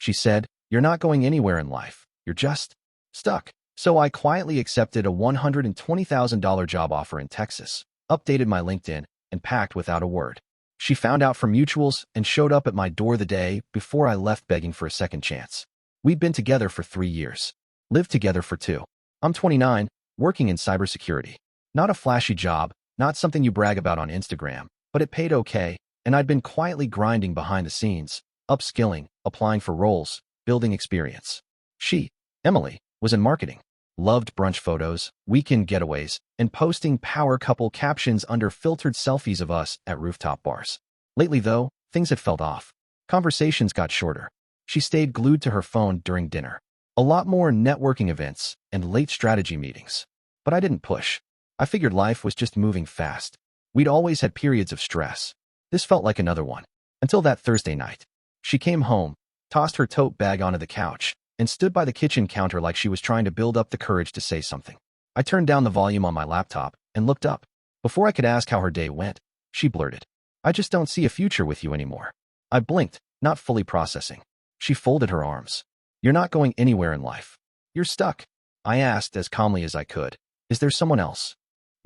She said, "You're not going anywhere in life. You're just stuck." So I quietly accepted a $120,000 job offer in Texas, updated my LinkedIn, and packed without a word. She found out from mutuals and showed up at my door the day before I left begging for a second chance. We'd been together for 3 years, lived together for 2. I'm 29, working in cybersecurity. Not a flashy job, not something you brag about on Instagram, but it paid okay, and I'd been quietly grinding behind the scenes, upskilling, applying for roles, building experience. She, Emily, was in marketing, loved brunch photos, weekend getaways, and posting power couple captions under filtered selfies of us at rooftop bars. Lately, though, things had felt off. Conversations got shorter. She stayed glued to her phone during dinner. A lot more networking events and late strategy meetings. But I didn't push. I figured life was just moving fast. We'd always had periods of stress. This felt like another one. Until that Thursday night. She came home, tossed her tote bag onto the couch, and stood by the kitchen counter like she was trying to build up the courage to say something. I turned down the volume on my laptop and looked up. Before I could ask how her day went, she blurted, "I just don't see a future with you anymore." I blinked, not fully processing. She folded her arms. "You're not going anywhere in life. You're stuck." I asked as calmly as I could, "Is there someone else?"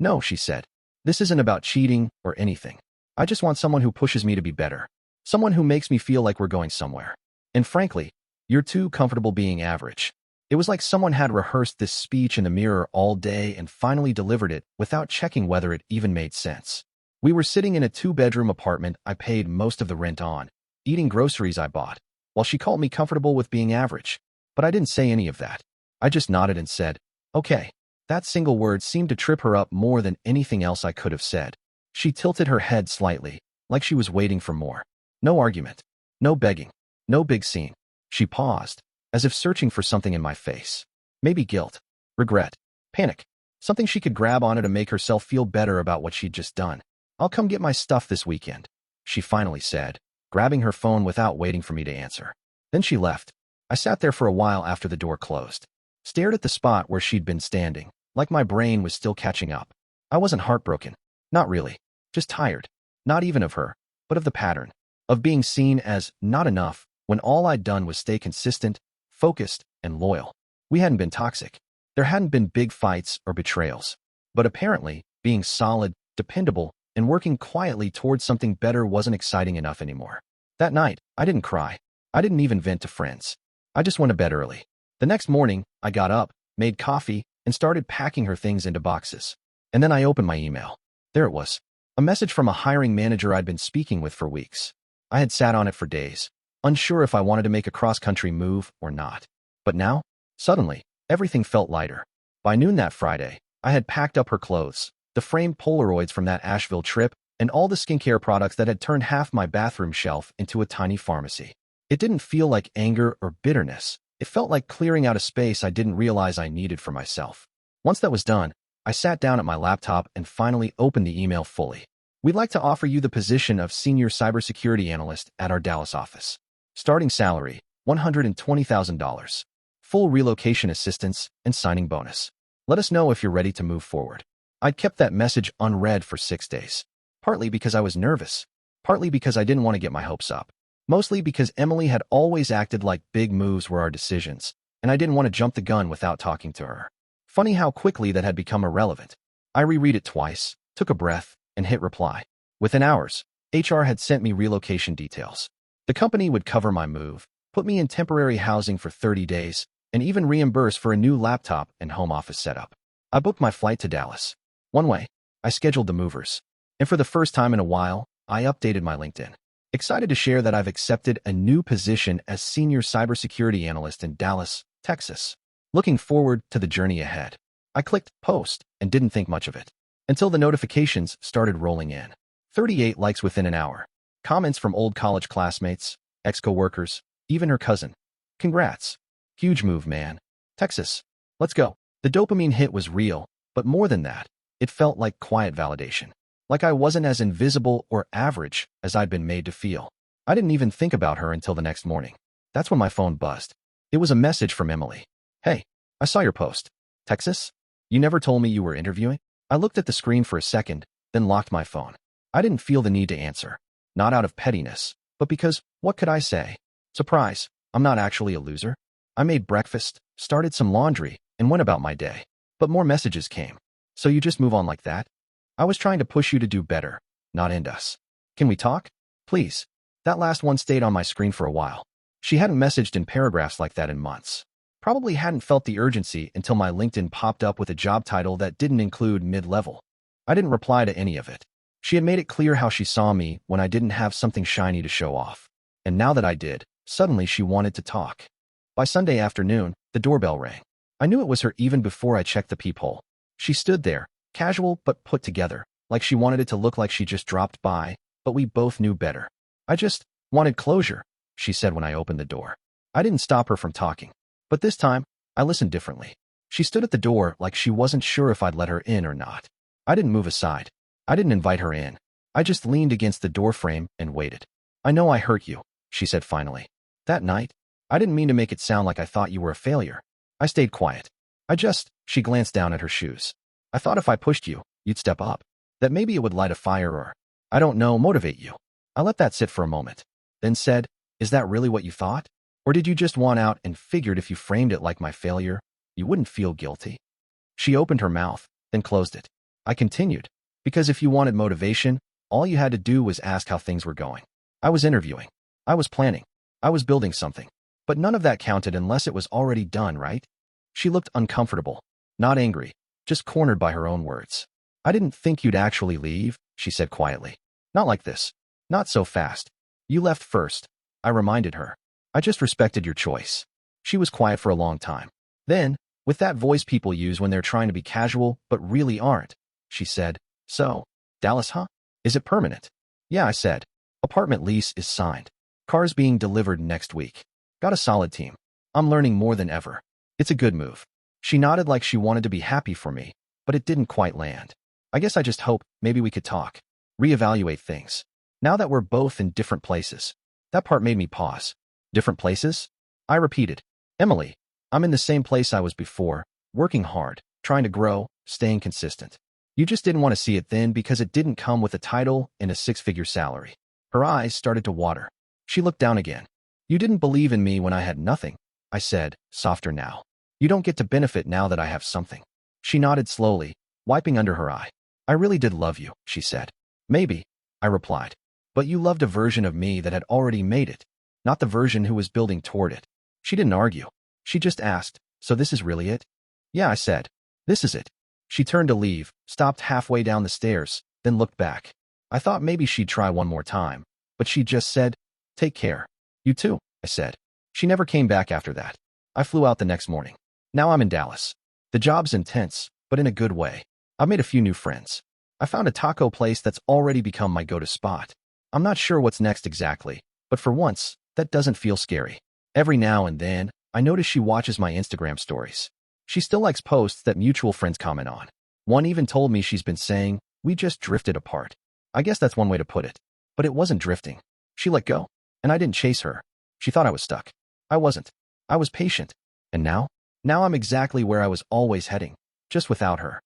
"No," she said. "This isn't about cheating or anything. I just want someone who pushes me to be better. Someone who makes me feel like we're going somewhere. And frankly, you're too comfortable being average." It was like someone had rehearsed this speech in the mirror all day and finally delivered it without checking whether it even made sense. We were sitting in a 2-bedroom apartment I paid most of the rent on, eating groceries I bought, while she called me comfortable with being average. But I didn't say any of that. I just nodded and said, "Okay." That single word seemed to trip her up more than anything else I could have said. She tilted her head slightly, like she was waiting for more. No argument. No begging. No big scene. She paused, as if searching for something in my face. Maybe guilt, regret, panic, something she could grab onto to make herself feel better about what she'd just done. "I'll come get my stuff this weekend," she finally said, grabbing her phone without waiting for me to answer. Then she left. I sat there for a while after the door closed, stared at the spot where she'd been standing, like my brain was still catching up. I wasn't heartbroken. Not really. Just tired. Not even of her, but of the pattern. Of being seen as not enough when all I'd done was stay consistent, focused, and loyal. We hadn't been toxic. There hadn't been big fights or betrayals. But apparently, being solid, dependable, and working quietly towards something better wasn't exciting enough anymore. That night, I didn't cry. I didn't even vent to friends. I just went to bed early. The next morning, I got up, made coffee, and started packing her things into boxes. And then I opened my email. There it was. A message from a hiring manager I'd been speaking with for weeks. I had sat on it for days, unsure if I wanted to make a cross-country move or not. But now, suddenly, everything felt lighter. By noon that Friday, I had packed up her clothes, the framed Polaroids from that Asheville trip, and all the skincare products that had turned half my bathroom shelf into a tiny pharmacy. It didn't feel like anger or bitterness. It felt like clearing out a space I didn't realize I needed for myself. Once that was done, I sat down at my laptop and finally opened the email fully. "We'd like to offer you the position of Senior Cybersecurity Analyst at our Dallas office. Starting salary, $120,000. Full relocation assistance and signing bonus. Let us know if you're ready to move forward." I'd kept that message unread for 6 days. Partly because I was nervous. Partly because I didn't want to get my hopes up. Mostly because Emily had always acted like big moves were our decisions, and I didn't want to jump the gun without talking to her. Funny how quickly that had become irrelevant. I reread it twice, took a breath, and hit reply. Within hours, HR had sent me relocation details. The company would cover my move, put me in temporary housing for 30 days, and even reimburse for a new laptop and home office setup. I booked my flight to Dallas. One way, I scheduled the movers. And for the first time in a while, I updated my LinkedIn. Excited to share that I've accepted a new position as Senior Cybersecurity Analyst in Dallas, Texas. Looking forward to the journey ahead. I clicked post and didn't think much of it until the notifications started rolling in. 38 likes within an hour. Comments from old college classmates, ex-coworkers, even her cousin. "Congrats. Huge move, man. Texas. Let's go." The dopamine hit was real, but more than that, it felt like quiet validation. Like I wasn't as invisible or average as I'd been made to feel. I didn't even think about her until the next morning. That's when my phone buzzed. It was a message from Emily. "Hey, I saw your post. Texas? You never told me you were interviewing?" I looked at the screen for a second, then locked my phone. I didn't feel the need to answer. Not out of pettiness, but because, what could I say? Surprise. I'm not actually a loser. I made breakfast, started some laundry, and went about my day. But more messages came. So you just move on like that? I was trying to push you to do better, not end us. Can we talk? Please. That last one stayed on my screen for a while. She hadn't messaged in paragraphs like that in months. Probably hadn't felt the urgency until my LinkedIn popped up with a job title that didn't include mid-level. I didn't reply to any of it. She had made it clear how she saw me when I didn't have something shiny to show off. And now that I did, suddenly she wanted to talk. By Sunday afternoon, the doorbell rang. I knew it was her even before I checked the peephole. She stood there, casual but put together, like she wanted it to look like she just dropped by, but we both knew better. I just wanted closure, she said when I opened the door. I didn't stop her from talking. But this time, I listened differently. She stood at the door like she wasn't sure if I'd let her in or not. I didn't move aside. I didn't invite her in. I just leaned against the doorframe and waited. I know I hurt you, she said finally. That night, I didn't mean to make it sound like I thought you were a failure. I stayed quiet. She glanced down at her shoes. I thought if I pushed you, you'd step up. That maybe it would light a fire or, I don't know, motivate you. I let that sit for a moment, then said, is that really what you thought? Or did you just want out and figured if you framed it like my failure, you wouldn't feel guilty? She opened her mouth, then closed it. I continued, because if you wanted motivation, all you had to do was ask how things were going. I was interviewing. I was planning. I was building something. But none of that counted unless it was already done, right? She looked uncomfortable, not angry, just cornered by her own words. I didn't think you'd actually leave, she said quietly. Not like this. Not so fast. You left first, I reminded her. I just respected your choice. She was quiet for a long time. Then, with that voice people use when they're trying to be casual but really aren't, she said, so, Dallas, huh? Is it permanent? Yeah, I said. Apartment lease is signed. Cars being delivered next week. Got a solid team. I'm learning more than ever. It's a good move. She nodded like she wanted to be happy for me, but it didn't quite land. I guess I just hope maybe we could talk. Reevaluate things. Now that we're both in different places. That part made me pause. Different places? I repeated. Emily, I'm in the same place I was before, working hard, trying to grow, staying consistent. You just didn't want to see it then because it didn't come with a title and a six-figure salary. Her eyes started to water. She looked down again. You didn't believe in me when I had nothing, I said, softer now. You don't get to benefit now that I have something. She nodded slowly, wiping under her eye. I really did love you, she said. Maybe, I replied. But you loved a version of me that had already made it, not the version who was building toward it. She didn't argue. She just asked, so this is really it? Yeah, I said. This is it. She turned to leave, stopped halfway down the stairs, then looked back. I thought maybe she'd try one more time, but she just said, take care. You too, I said. She never came back after that. I flew out the next morning. Now I'm in Dallas. The job's intense, but in a good way. I've made a few new friends. I found a taco place that's already become my go-to spot. I'm not sure what's next exactly, but for once, that doesn't feel scary. Every now and then, I notice she watches my Instagram stories. She still likes posts that mutual friends comment on. One even told me she's been saying, we just drifted apart. I guess that's one way to put it. But it wasn't drifting. She let go, and I didn't chase her. She thought I was stuck. I wasn't. I was patient. And now? Now I'm exactly where I was always heading, just without her.